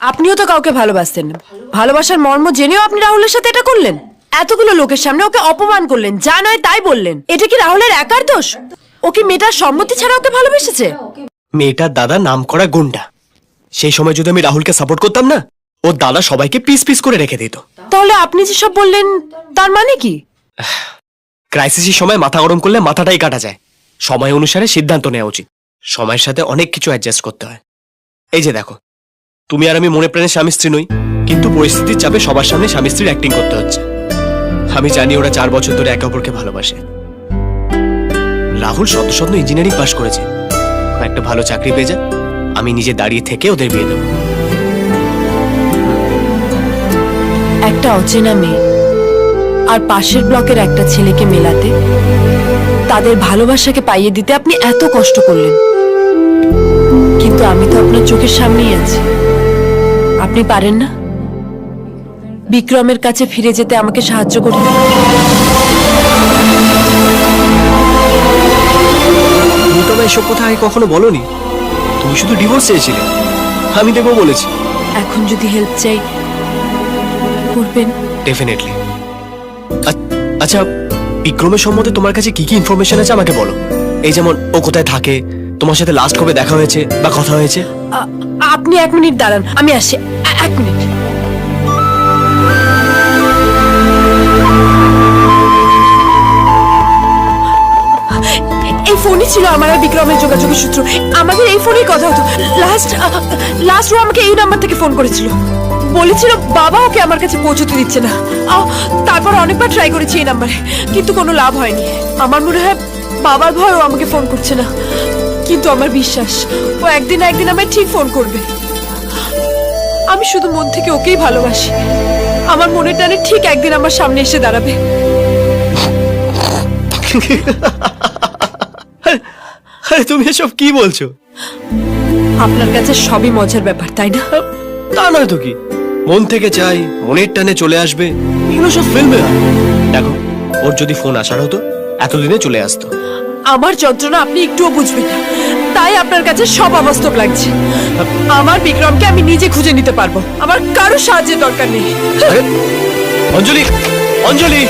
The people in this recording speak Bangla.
আপনিও তো কাউকে ভালোবাসতেন না, ভালোবাসার মর্ম জেনেও আপনি রাহুলের সাথে এটা করলেন। এতগুলো লোকের সামনে ওকে অপমান করলেন, যা নয় তাই বললেন। এটা কি রাহুলের একার দোষ? ও কি মেয়েটার সম্মতি ছাড়া ওকে ভালোবেসেছে? মেয়েটার দাদা নাম করা গুন্ডা। সেই সময় যদি আমি রাহুলকে সাপোর্ট করতাম না, ওর দাদা সবাইকে পিস পিস করে রেখে দিত। তাহলে আপনি যেসব বললেন তার মানে কি? ক্রাইসিসের সময় মাথা গরম করলে মাথাটাই কাটা যায়। সময় অনুসারে সিদ্ধান্ত নেওয়া উচিত। সময়ের সাথে অনেক কিছু অ্যাডজাস্ট করতে হয়। এই যে দেখো, তুমি আর আমি মনে প্রাণে স্বামী স্ত্রী নই, কিন্তু পরিস্থিতির চাপে সবার সামনে স্বামী স্ত্রীর অ্যাক্টিং করতে হচ্ছে। আমি জানি ওরা 4 বছর ধরে একে অপরকে ভালোবাসে। রাহুল শত শত ইঞ্জিনিয়ারিং পাশ করেছে, একটা ভালো চাকরি পেয়ে যা, আমি নিজে দাঁড়িয়ে থেকে ওদের বিয়ে দেবো। একটা অচেনা মেয়ে আর পাশের ব্লকের একটা ছেলেকে মেলাতে, তাদের ভালোবাসাকে পাইয়ে দিতে আপনি এত কষ্ট করলেন, কিন্তু আমি তো আপনার চোখের সামনেই আছি। আপনি পারেন না বিক্রমের কাছে ফিরে যেতে আমাকে সাহায্য করতে? তুমি তো এসব কথা আগে কখনো বলোনি। তুমি শুধু ডিভোর্স চেয়েছিলে, আমি দেবো বলেছি। এখন যদি হেল্প চাই করবেন? ডেফিনেটলি। আচ্ছা, বিক্রমের সম্বন্ধে তোমার কাছে কি কি ইনফরমেশন আছে আমাকে বলো। এই যেমন ও কোথায় থাকে, তোমার সাথে লাস্ট কবে দেখা হয়েছে বা কথা হয়েছে। আপনি 1 মিনিট দাঁড়ান, আমি আসছি। 1 মিনিট। এই ফোনই ছিল আমার আর বিক্রমের যোগাযোগের সূত্র। আমাদের এই ফোনেই কথা হতো। লাস্ট ও আমাকে এই নাম্বার থেকে ফোন করেছিল, বলেছিল বাবা ওকে আমার কাছে পৌঁছতে দিচ্ছে না। তারপর অনেকবার ট্রাই করেছি এই নাম্বারে, কিন্তু কোনো লাভ হয়নি। আমার মনে হয় বাবার ভয় ও আমাকে ফোন করছে না, কিন্তু আমার বিশ্বাস ও একদিন না একদিন আমায় ঠিক ফোন করবে। আমি শুধু মন থেকে ওকেই ভালোবাসি। আমার মনের টানে ঠিক একদিন আমার সামনে এসে দাঁড়াবে। আরে তুমি এসব কি বলছো? আপনার কাছে সবই মজার ব্যাপার, তাই না? তা নয় তো কি, মন থেকে চাই, মনের টানে চলে আসবে, এগুলো সব ফিল্মে হয়। দেখো, ওর যদি ফোন আসার হতো এতদিনে চলে আসতো। আমার যন্ত্রণা আপনি একটুও বুঝবেন না, তাই আপনার কাছে সব অবাস্তব লাগছে। আমার বিক্রমকে আমি নিজে খুঁজে নিতে পারবো, আমার কারো সাহায্যের দরকার নেই। আরে অঞ্জলি, অঞ্জলি!